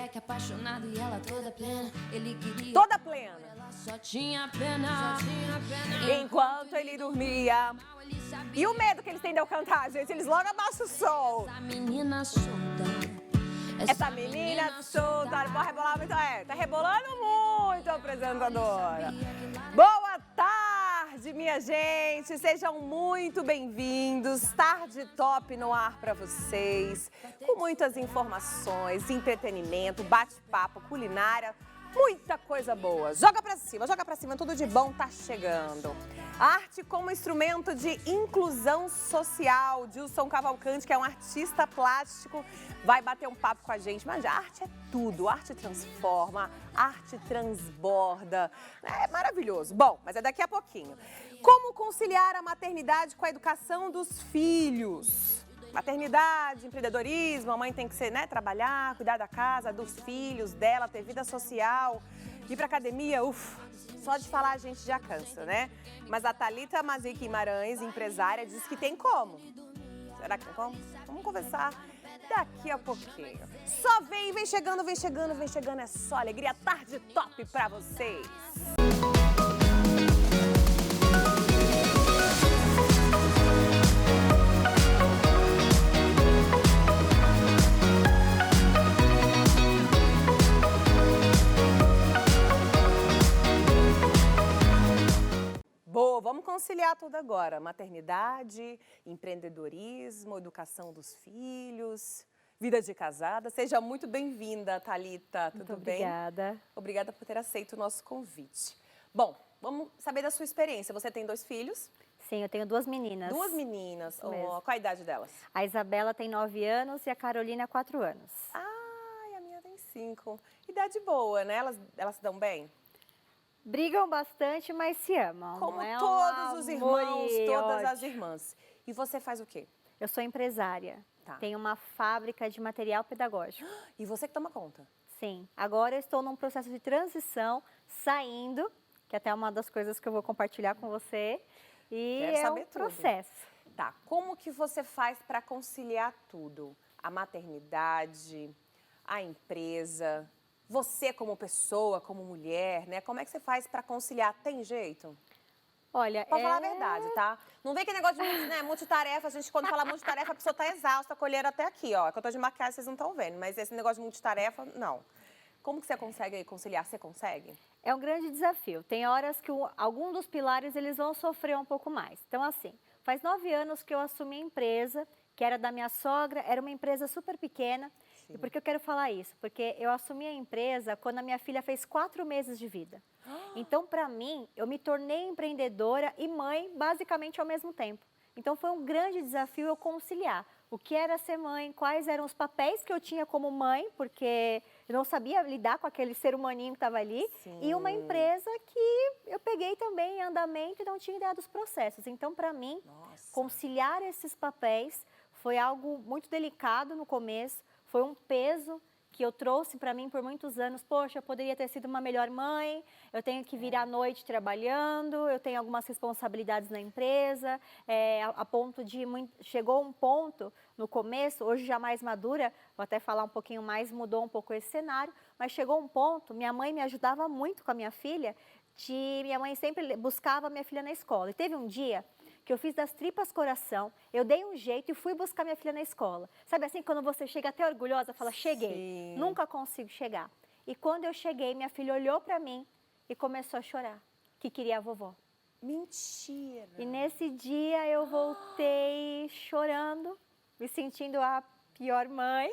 moleque apaixonado e ela toda plena. Ele queria Toda plena. ela só tinha pena. Enquanto ele dormia. E o medo que eles têm de eu cantar, gente? Eles logo abaixam o som. Essa menina solta. Essa menina solta, pode rebolar muito. Tá rebolando muito, apresentadora. Boa tarde, minha gente. Sejam muito bem-vindos. Tarde Top no ar para vocês. Com muitas informações, entretenimento, bate-papo, culinária. Muita coisa boa. Joga pra cima, tudo de bom tá chegando. Arte como instrumento de inclusão social. Dilson Cavalcante, que é um artista plástico, vai bater um papo com a gente. Mas a arte é tudo, a arte transforma, a arte transborda. É maravilhoso. Bom, mas é daqui a pouquinho. Como conciliar a maternidade com a educação dos filhos? Maternidade, empreendedorismo, a mãe tem que ser, trabalhar, cuidar da casa, dos filhos, dela, ter vida social, ir pra academia, só de falar a gente já cansa, né? Mas a Thalita Mazik Guimarães, empresária, diz que tem como. Será que tem como? Vamos conversar daqui a pouquinho. Só vem chegando, é só alegria. Tarde Top pra vocês. Boa, vamos conciliar tudo agora. Maternidade, empreendedorismo, educação dos filhos, vida de casada. Seja muito bem-vinda, Thalita. Tudo bem? Obrigada. Obrigada por ter aceito o nosso convite. Bom, vamos saber da sua experiência. Você tem 2 filhos? Sim, eu tenho 2 meninas. 2 meninas. Mesmo. Qual a idade delas? A Isabela tem 9 anos e a Carolina 4 anos. Ai, a minha tem 5. Idade boa, né? Elas se dão bem? Brigam bastante, mas se amam. Como é todos os irmãos, todas ódio. as irmãs. E você faz o quê? Eu sou empresária. Tá. Tenho uma fábrica de material pedagógico. E você que toma conta? Sim. Agora eu estou num processo de transição, saindo, que até é uma das coisas que eu vou compartilhar com você. E Quero é saber um tudo. processo. Tá, como que você faz para conciliar tudo? A maternidade, a empresa, você como pessoa, como mulher, né? Como é que você faz para conciliar? Tem jeito? Olha, Pode falar a verdade, tá? Não vem que negócio de multitarefa, a gente quando fala multitarefa, a pessoa tá exausta, colheram até aqui, ó. Que eu tô de maquiagem, vocês não estão vendo, mas esse negócio de multitarefa, não. Como que você consegue aí conciliar? Você consegue? É um grande desafio. Tem horas que algum dos pilares eles vão sofrer um pouco mais. Então, assim, faz 9 anos que eu assumi a empresa, que era da minha sogra, era uma empresa super pequena. Sim. E por que eu quero falar isso? Porque eu assumi a empresa quando a minha filha fez 4 meses de vida. Então, para mim, eu me tornei empreendedora e mãe basicamente ao mesmo tempo. Então, foi um grande desafio eu conciliar o que era ser mãe, quais eram os papéis que eu tinha como mãe, porque eu não sabia lidar com aquele ser humaninho que estava ali, Sim. e uma empresa que eu peguei também em andamento e não tinha ideia dos processos. Então, para mim, conciliar esses papéis foi algo muito delicado no começo, foi um peso que eu trouxe para mim por muitos anos. Poxa, eu poderia ter sido uma melhor mãe, eu tenho que vir à noite trabalhando, eu tenho algumas responsabilidades na empresa, a ponto de... Chegou um ponto no começo, hoje já mais madura, vou até falar um pouquinho mais, mudou um pouco esse cenário, mas chegou um ponto, minha mãe me ajudava muito com a minha filha, minha mãe sempre buscava minha filha na escola. E teve um dia que eu fiz das tripas coração, eu dei um jeito e fui buscar minha filha na escola. Sabe assim, quando você chega até orgulhosa, fala, cheguei, Sim. Nunca consigo chegar. E quando eu cheguei, minha filha olhou para mim e começou a chorar, que queria a vovó. Mentira! E nesse dia eu voltei chorando, me sentindo a pior mãe,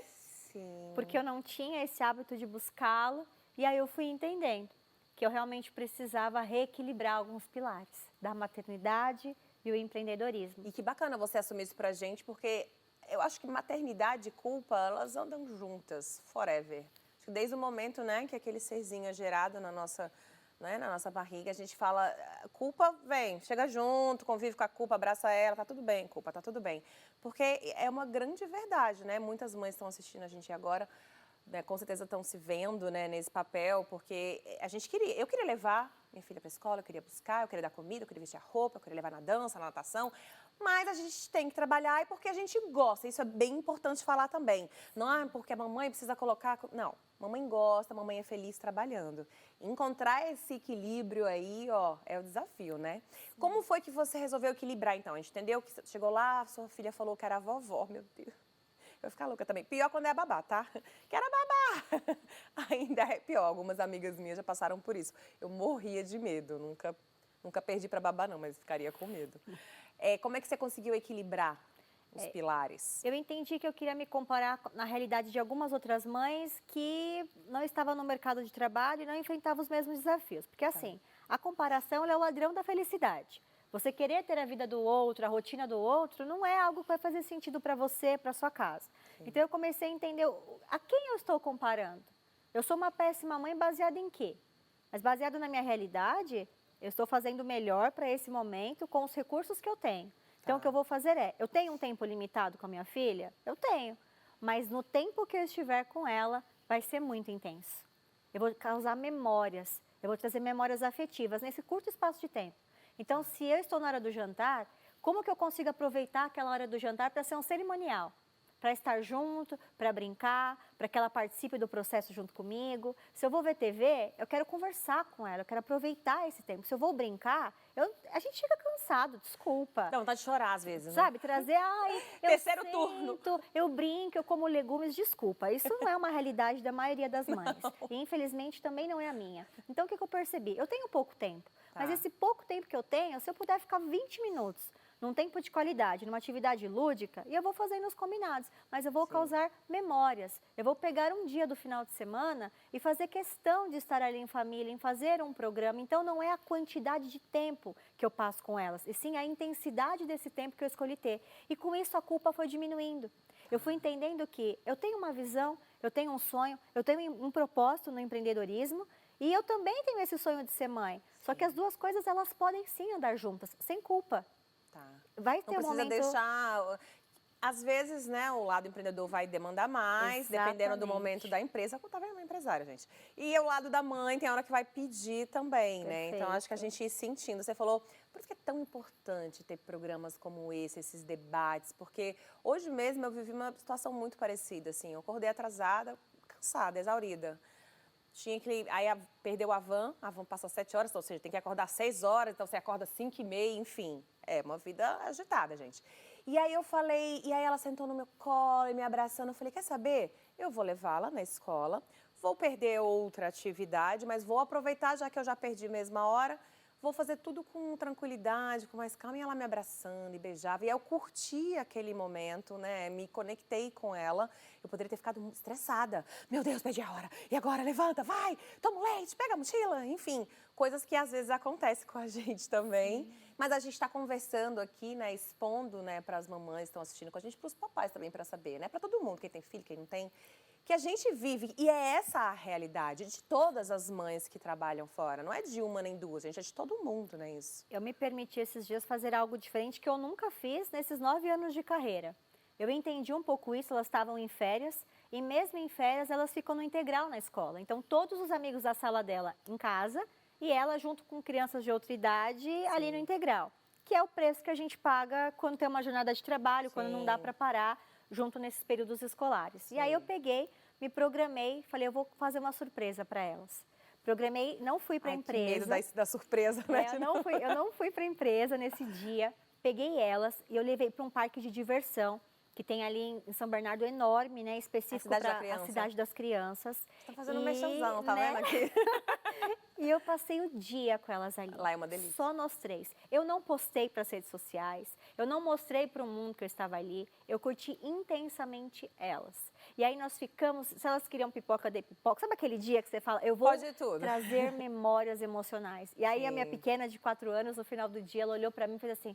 Sim. porque eu não tinha esse hábito de buscá-lo. E aí eu fui entendendo que eu realmente precisava reequilibrar alguns pilares da maternidade e o empreendedorismo. E que bacana você assumir isso pra gente, porque eu acho que maternidade e culpa, elas andam juntas, forever. Acho que desde o momento, que aquele serzinho é gerado na nossa barriga, a gente fala, culpa vem, chega junto, convive com a culpa, abraça ela, tá tudo bem, culpa, tá tudo bem. Porque é uma grande verdade, né? Muitas mães estão assistindo a gente agora, com certeza estão se vendo, nesse papel, porque eu queria levar minha filha para a escola, eu queria buscar, eu queria dar comida, eu queria vestir a roupa, eu queria levar na dança, na natação, mas a gente tem que trabalhar e porque a gente gosta. Isso é bem importante falar também. Não é porque a mamãe precisa colocar... Não, mamãe gosta, mamãe é feliz trabalhando. Encontrar esse equilíbrio aí, ó, é o desafio, né? Como foi que você resolveu equilibrar, então? A gente entendeu que chegou lá, sua filha falou que era a vovó, meu Deus. Eu vou ficar louca também. Pior quando é a babá, tá? Que era babá. Ainda é pior. Algumas amigas minhas já passaram por isso. Eu morria de medo. Nunca perdi pra babá, não, mas ficaria com medo. Como é que você conseguiu equilibrar os pilares? Eu entendi que eu queria me comparar na realidade de algumas outras mães que não estavam no mercado de trabalho e não enfrentavam os mesmos desafios. Porque assim, a comparação ela é o ladrão da felicidade. Você querer ter a vida do outro, a rotina do outro, não é algo que vai fazer sentido para você, para sua casa. Sim. Então eu comecei a entender a quem eu estou comparando. Eu sou uma péssima mãe baseada em quê? Mas baseado na minha realidade, eu estou fazendo o melhor para esse momento com os recursos que eu tenho. Então, o que eu vou fazer eu tenho um tempo limitado com a minha filha? Eu tenho. Mas no tempo que eu estiver com ela, vai ser muito intenso. Eu vou causar memórias, eu vou trazer memórias afetivas nesse curto espaço de tempo. Então, se eu estou na hora do jantar, como que eu consigo aproveitar aquela hora do jantar para ser um cerimonial? Para estar junto, para brincar, para que ela participe do processo junto comigo. Se eu vou ver TV, eu quero conversar com ela, eu quero aproveitar esse tempo. Se eu vou brincar, a gente fica cansado, desculpa. Dá vontade de chorar às vezes, né? Sabe, trazer, eu Terceiro turno. Eu brinco, eu como legumes, desculpa. Isso não é uma realidade da maioria das mães. E infelizmente também não é a minha. Então o que eu percebi? Eu tenho pouco tempo, mas esse pouco tempo que eu tenho, se eu puder ficar 20 minutos num tempo de qualidade, numa atividade lúdica, e eu vou fazendo os combinados, mas eu vou causar memórias. Eu vou pegar um dia do final de semana e fazer questão de estar ali em família, em fazer um programa. Então, não é a quantidade de tempo que eu passo com elas, e sim a intensidade desse tempo que eu escolhi ter. E com isso, a culpa foi diminuindo. Eu fui entendendo que eu tenho uma visão, eu tenho um sonho, eu tenho um propósito no empreendedorismo, e eu também tenho esse sonho de ser mãe. Só que as duas coisas, elas podem sim andar juntas, sem culpa. Vai ter não precisa momento... deixar... Às vezes, né, o lado empreendedor vai demandar mais, dependendo do momento da empresa. Eu estava uma empresária, gente. E o lado da mãe tem hora que vai pedir também, né? Então, acho que a gente ir sentindo. Você falou, por isso que é tão importante ter programas como esse, esses debates, porque hoje mesmo eu vivi uma situação muito parecida, assim. Eu acordei atrasada, cansada, exaurida. Tinha que... Aí perdeu a van passou 7 horas, ou seja, tem que acordar às 6 horas, então você acorda às 5h30, enfim. É uma vida agitada, gente. E aí eu falei, e aí ela sentou no meu colo e me abraçando, eu falei, quer saber? Eu vou levá-la na escola, vou perder outra atividade, mas vou aproveitar, já que eu já perdi mesmo a hora, vou fazer tudo com tranquilidade, com mais calma, e ela me abraçando e beijava. E aí eu curti aquele momento, né? Me conectei com ela. Eu poderia ter ficado muito estressada. Meu Deus, perdi a hora. E agora? Levanta, vai, toma um leite, pega a mochila. Enfim, coisas que às vezes acontecem com a gente também. Sim. Mas a gente está conversando aqui, né? Expondo, né, para as mamães que estão assistindo com a gente, para os papais também, para saber, né? Para todo mundo, quem tem filho, quem não tem. Que a gente vive, e é essa a realidade de todas as mães que trabalham fora. Não é de uma nem duas, gente, é de todo mundo, né, isso? Eu me permiti esses dias fazer algo diferente que eu nunca fiz nesses 9 anos de carreira. Eu entendi um pouco isso, elas estavam em férias, e mesmo em férias elas ficam no integral na escola. Então, todos os amigos da sala dela em casa, e ela junto com crianças de outra idade ali no integral. Que é o preço que a gente paga quando tem uma jornada de trabalho, quando não dá para parar, junto nesses períodos escolares. Sim. E aí eu peguei, me programei, falei, eu vou fazer uma surpresa para elas. Programei, não fui para a empresa. Que medo da surpresa, né? Eu não fui para a empresa nesse dia, peguei elas e eu levei para um parque de diversão, que tem ali em São Bernardo, enorme, né? Específico para a Cidade das Crianças. Tá fazendo um mexãozão, tá vendo aqui? E eu passei o dia com elas ali. Lá é uma delícia. Só nós 3. Eu não postei para as redes sociais, eu não mostrei para o mundo que eu estava ali, eu curti intensamente elas. E aí nós ficamos, se elas queriam pipoca, de pipoca. Sabe aquele dia que você fala, eu vou trazer memórias emocionais. E aí a minha pequena de 4 anos, no final do dia, ela olhou para mim e fez assim...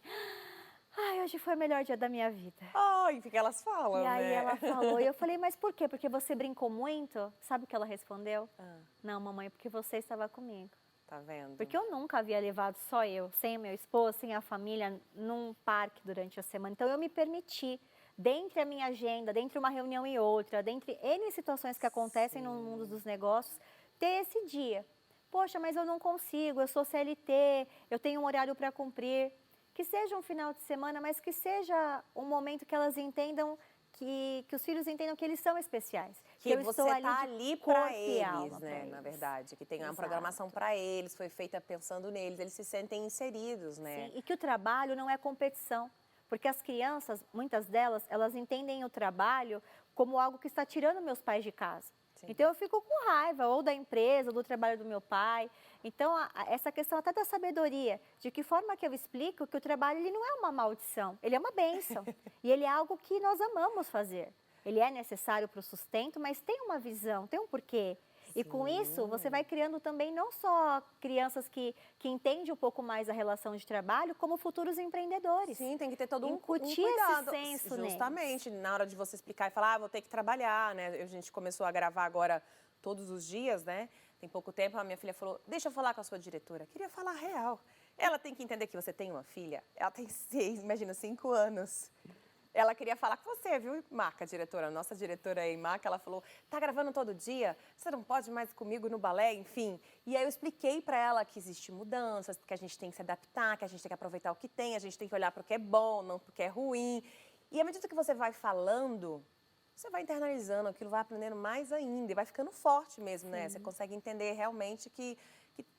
Ai, hoje foi o melhor dia da minha vida. Ai, porque elas falam, E aí né? ela falou, e eu falei, mas por quê? Porque você brincou muito? Sabe o que ela respondeu? Não, mamãe, porque você estava comigo. Tá vendo? Porque eu nunca havia levado só eu, sem o meu esposo, sem a família, num parque durante a semana. Então eu me permiti, dentre a minha agenda, dentre uma reunião e outra, dentre N situações que acontecem no mundo dos negócios, ter esse dia. Poxa, mas eu não consigo, eu sou CLT, eu tenho um horário para cumprir. que seja um final de semana, mas que seja um momento que elas entendam, que os filhos entendam que eles são especiais. Que eu você estou tá de ali corpo para e eles, alma pra né, eles. na verdade. Que tem uma Exato. programação para eles, foi feita pensando neles, eles se sentem inseridos, né? Sim, e que o trabalho não é competição. Porque as crianças, muitas delas, elas entendem o trabalho como algo que está tirando meus pais de casa. Sim. Então eu fico com raiva, ou da empresa, ou do trabalho do meu pai. Então essa questão até da sabedoria, de que forma que eu explico que o trabalho ele não é uma maldição, ele é uma bênção. E ele é algo que nós amamos fazer. Ele é necessário para o sustento, mas tem uma visão, tem um porquê. E com isso, você vai criando também não só crianças que entendem um pouco mais a relação de trabalho, como futuros empreendedores. Sim, tem que ter todo um Incutir cuidado. esse senso Justamente, na hora de você explicar e falar, vou ter que trabalhar, né? A gente começou a gravar agora todos os dias, né? Tem pouco tempo, a minha filha falou, deixa eu falar com a sua diretora. Queria falar real. Ela tem que entender que você tem uma filha. Ela tem 5 anos. Ela queria falar com você, viu, Marca, diretora? Nossa diretora aí, Marca, ela falou, tá gravando todo dia? Você não pode mais ir comigo no balé, enfim. E aí eu expliquei para ela que existem mudanças, que a gente tem que se adaptar, que a gente tem que aproveitar o que tem, a gente tem que olhar para o que é bom, não para o que é ruim. E à medida que você vai falando, você vai internalizando aquilo, vai aprendendo mais ainda e vai ficando forte mesmo, né? Você consegue entender realmente que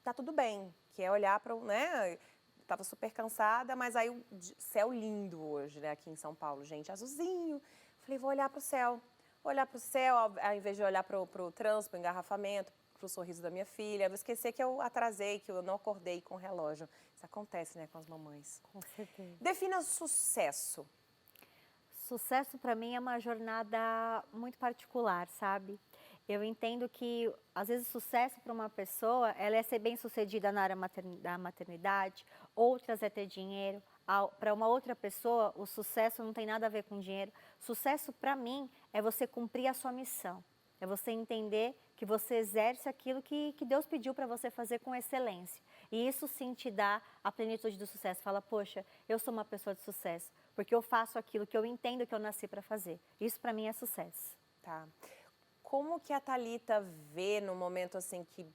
tá tudo bem, que é olhar para o, né? Estava super cansada, mas aí o céu lindo hoje, né, aqui em São Paulo, gente, azulzinho. Falei, vou olhar para o céu. Vou olhar para o céu, ao invés de olhar para o trânsito, para o engarrafamento, para o sorriso da minha filha. Vou esquecer que eu atrasei, que eu não acordei com o relógio. Isso acontece, né, com as mamães. Com certeza. Defina sucesso. Sucesso para mim é uma jornada muito particular, sabe? Eu entendo que, às vezes, sucesso para uma pessoa, ela é ser bem-sucedida na área da maternidade, outras é ter dinheiro. Para uma outra pessoa, o sucesso não tem nada a ver com dinheiro. Sucesso, para mim, é você cumprir a sua missão. É você entender que você exerce aquilo que Deus pediu para você fazer com excelência. E isso sim te dá a plenitude do sucesso. Fala, poxa, eu sou uma pessoa de sucesso, porque eu faço aquilo que eu entendo que eu nasci para fazer. Isso para mim é sucesso. Tá. Como que a Thalita vê no momento assim que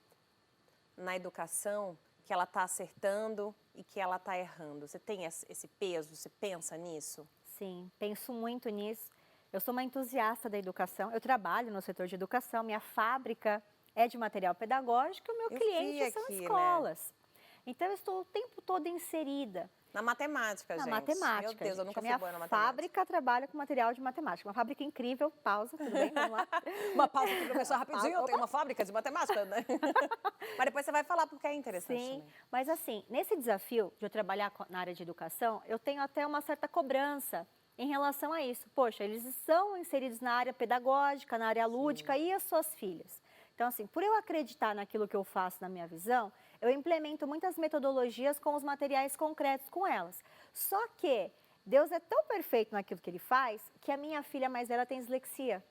na educação que ela está acertando e que ela está errando? Você tem esse peso? Você pensa nisso? Sim, penso muito nisso. Eu sou uma entusiasta da educação. Eu trabalho no setor de educação. Minha fábrica é de material pedagógico e o meu cliente são escolas. Né? Então eu estou o tempo todo inserida. Na matemática, gente. Na matemática. Meu Deus, eu nunca fui boa na matemática. Minha fábrica trabalha com material de matemática. Uma fábrica incrível. Pausa, tudo bem? Vamos lá. Uma pausa para começar rapidinho. Eu tenho uma fábrica de matemática, né? Mas depois você vai falar porque é interessante. Sim, também. mas assim, nesse desafio de eu trabalhar na área de educação, eu tenho até uma certa cobrança em relação a isso. Poxa, eles são inseridos na área pedagógica, na área lúdica e as suas filhas. Então, assim, por eu acreditar naquilo que eu faço, na minha visão, eu implemento muitas metodologias com os materiais concretos com elas. Só que Deus é tão perfeito naquilo que Ele faz que a minha filha mais velha tem dislexia.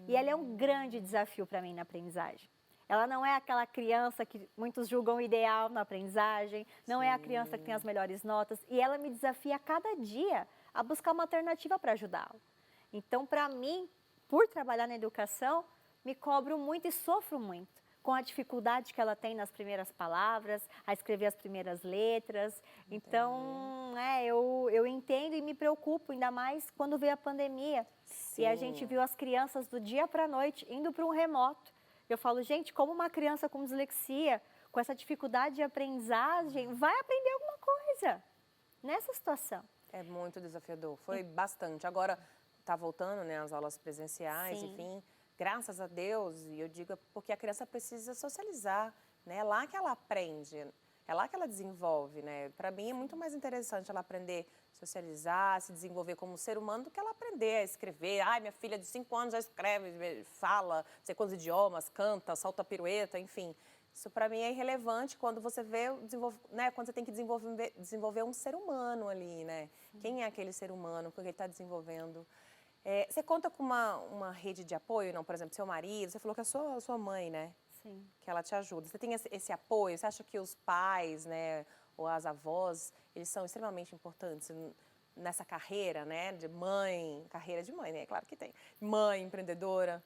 E ela é um grande desafio para mim na aprendizagem. Ela não é aquela criança que muitos julgam ideal na aprendizagem, não é a criança que tem as melhores notas. E ela me desafia a cada dia a buscar uma alternativa para ajudá-la. Então, para mim, por trabalhar na educação, me cobro muito e sofro muito com a dificuldade que ela tem nas primeiras palavras, a escrever as primeiras letras. Então, eu entendo e me preocupo, ainda mais quando veio a pandemia. Sim. E a gente viu as crianças do dia para a noite indo para um remoto. Eu falo, gente, como uma criança com dislexia, com essa dificuldade de aprendizagem, vai aprender alguma coisa nessa situação? É muito desafiador, foi bastante. Agora está voltando, né, as aulas presenciais, sim. Enfim, graças a Deus, e eu digo porque a criança precisa socializar, né? É lá que ela aprende, é lá que ela desenvolve, né? Para mim é muito mais interessante ela aprender a socializar, se desenvolver como ser humano do que ela aprender a escrever. Ai, minha filha de 5 anos já escreve, fala, não sei quantos idiomas, canta, salta pirueta, enfim. Isso para mim é irrelevante quando você vê, né, quando você tem que desenvolver um ser humano ali, né? Quem é aquele ser humano, o que ele está desenvolvendo? Você conta com uma rede de apoio, não? Por exemplo, seu marido, você falou que é a sua mãe, né? Sim. Que ela te ajuda. Você tem esse apoio? Você acha que os pais, né, ou as avós, eles são extremamente importantes nessa carreira, né, de mãe, carreira de mãe, né? Claro que tem. Mãe, empreendedora.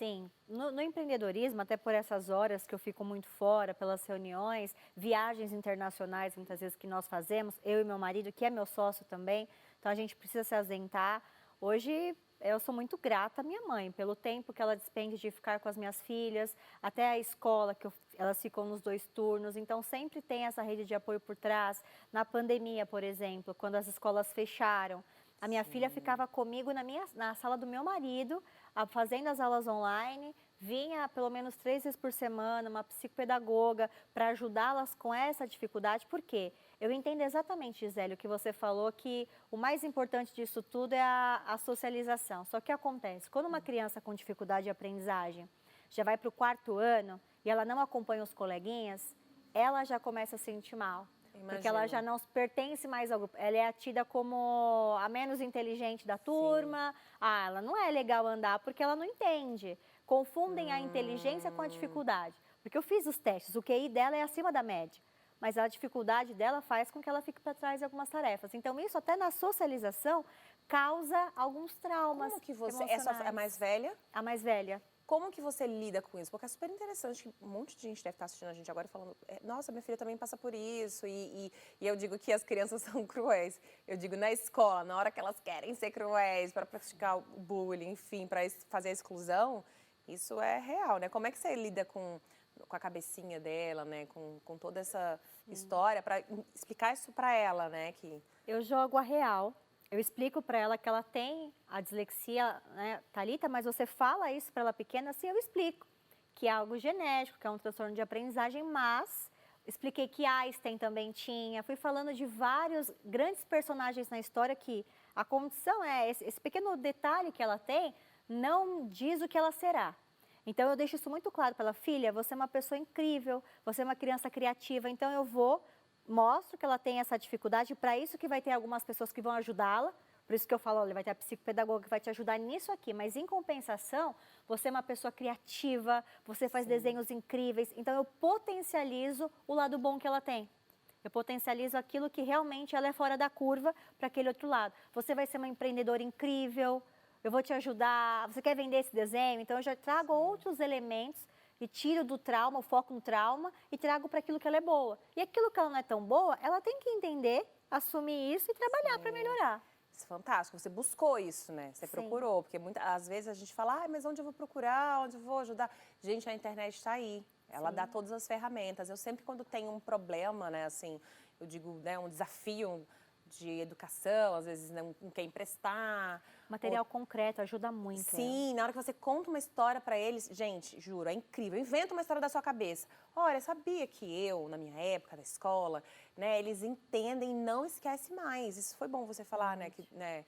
Sim, no empreendedorismo, até por essas horas que eu fico muito fora, pelas reuniões, viagens internacionais, muitas vezes que nós fazemos, eu e meu marido, que é meu sócio também, então a gente precisa se ausentar. Hoje eu sou muito grata à minha mãe, pelo tempo que ela despende de ficar com as minhas filhas, até a escola, elas ficam nos 2 turnos, então sempre tem essa rede de apoio por trás. Na pandemia, por exemplo, quando as escolas fecharam, a minha filha ficava comigo na sala do meu marido, fazendo as aulas online, vinha pelo menos 3 vezes por semana, uma psicopedagoga, para ajudá-las com essa dificuldade. Por quê? Eu entendo exatamente, Gisele, o que você falou, que o mais importante disso tudo é a socialização. Só que acontece, quando uma criança com dificuldade de aprendizagem já vai para o 4º ano e ela não acompanha os coleguinhas, ela já começa a se sentir mal. Porque ela já não pertence mais ao grupo. Ela é tida como a menos inteligente da turma. Sim. Ah, ela não é legal andar porque ela não entende. Confundem a inteligência com a dificuldade. Porque eu fiz os testes, o QI dela é acima da média. Mas a dificuldade dela faz com que ela fique para trás de algumas tarefas. Então, isso até na socialização causa alguns traumas. Como que você... Essa é a mais velha? A mais velha. Como que você lida com isso? Porque é super interessante, um monte de gente deve estar assistindo a gente agora e falando, nossa, minha filha também passa por isso, e eu digo que as crianças são cruéis. Eu digo na escola, na hora que elas querem ser cruéis, para praticar o bullying, enfim, para fazer a exclusão, isso é real, né? Como é que você lida com a cabecinha dela, né? Com toda essa história, para explicar isso para ela, né? Eu jogo a real. Eu explico para ela que ela tem a dislexia, né, Thalita, mas você fala isso para ela pequena, assim eu explico. Que é algo genético, que é um transtorno de aprendizagem, mas expliquei que Einstein também tinha. Fui falando de vários grandes personagens na história que a condição é, esse pequeno detalhe que ela tem, não diz o que ela será. Então eu deixo isso muito claro para ela, filha, você é uma pessoa incrível, você é uma criança criativa, então eu mostro que ela tem essa dificuldade, para isso que vai ter algumas pessoas que vão ajudá-la, por isso que eu falo, olha, vai ter a psicopedagoga que vai te ajudar nisso aqui, mas em compensação, você é uma pessoa criativa, você faz desenhos incríveis, então eu potencializo o lado bom que ela tem. Eu potencializo aquilo que realmente ela é fora da curva para aquele outro lado. Você vai ser uma empreendedora incrível, eu vou te ajudar, você quer vender esse desenho? Então eu já trago outros elementos e tiro do trauma, o foco no trauma, e trago para aquilo que ela é boa. E aquilo que ela não é tão boa, ela tem que entender, assumir isso e trabalhar para melhorar. Isso é fantástico, você buscou isso, né? Você procurou, porque às vezes a gente fala, mas onde eu vou procurar, onde eu vou ajudar? Gente, a internet está aí, ela dá todas as ferramentas. Eu sempre, quando tenho um problema, né, assim, eu digo, né, um desafio de educação, às vezes não quer emprestar. Material concreto ajuda muito. Sim, na hora que você conta uma história para eles, gente, juro, é incrível. Inventa uma história da sua cabeça. Olha, sabia que eu, na minha época da escola, né, eles entendem e não esquece mais. Isso foi bom você falar, né, que, né,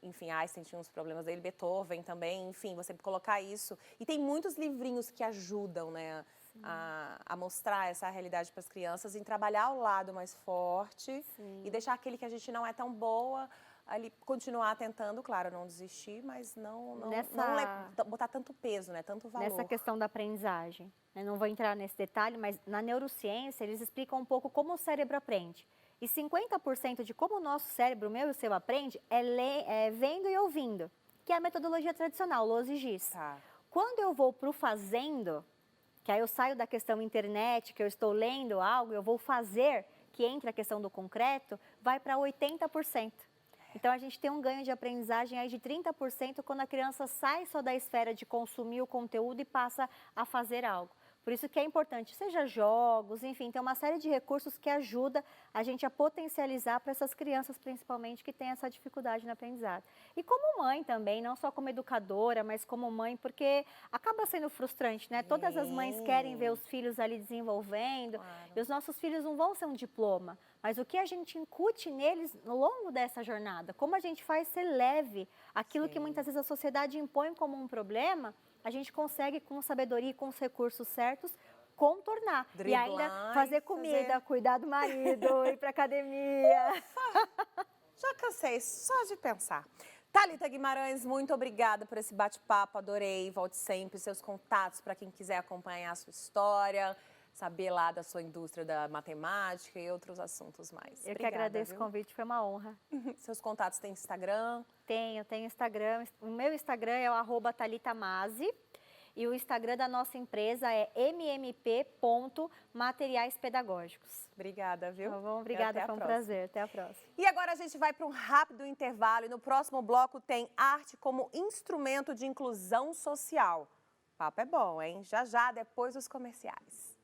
enfim, Einstein tinha uns problemas dele, Beethoven também, enfim, você colocar isso. E tem muitos livrinhos que ajudam, né, a mostrar essa realidade para as crianças, em trabalhar o lado mais forte e deixar aquele que a gente não é tão boa, ali continuar tentando, claro, não desistir, mas não botar tanto peso, né, tanto valor. Nessa questão da aprendizagem, eu não vou entrar nesse detalhe, mas na neurociência eles explicam um pouco como o cérebro aprende. E 50% de como o nosso cérebro, o meu e o seu, aprende é vendo e ouvindo, que é a metodologia tradicional, Loz e Giz. Quando eu vou para o fazendo, que aí eu saio da questão internet, que eu estou lendo algo, eu vou fazer, que entra a questão do concreto, vai para 80%. Então, a gente tem um ganho de aprendizagem aí de 30% quando a criança sai só da esfera de consumir o conteúdo e passa a fazer algo. Por isso que é importante, seja jogos, enfim, tem uma série de recursos que ajuda a gente a potencializar para essas crianças, principalmente, que têm essa dificuldade na aprendizagem. E como mãe também, não só como educadora, mas como mãe, porque acaba sendo frustrante, né? Todas as mães querem ver os filhos ali desenvolvendo, e os nossos filhos não vão ser um diploma, mas o que a gente incute neles no longo dessa jornada, como a gente faz ser leve aquilo que muitas vezes a sociedade impõe como um problema, a gente consegue, com sabedoria e com os recursos certos, contornar. Driblar, e ainda fazer comida, cuidar do marido, ir para academia. Já cansei só de pensar. Thalita Guimarães, muito obrigada por esse bate-papo, adorei. Volte sempre, seus contatos para quem quiser acompanhar a sua história, saber lá da sua indústria da matemática e outros assuntos mais. Eu que agradeço o convite, foi uma honra. Seus contatos têm Instagram? Tenho Instagram. O meu Instagram é o @ThalitaMazzi. E o Instagram da nossa empresa é mmp.materiaispedagógicos. Obrigada, viu? Tá bom? Obrigada, foi um prazer. Até a próxima. E agora a gente vai para um rápido intervalo e no próximo bloco tem arte como instrumento de inclusão social. O papo é bom, hein? Já já, depois dos comerciais.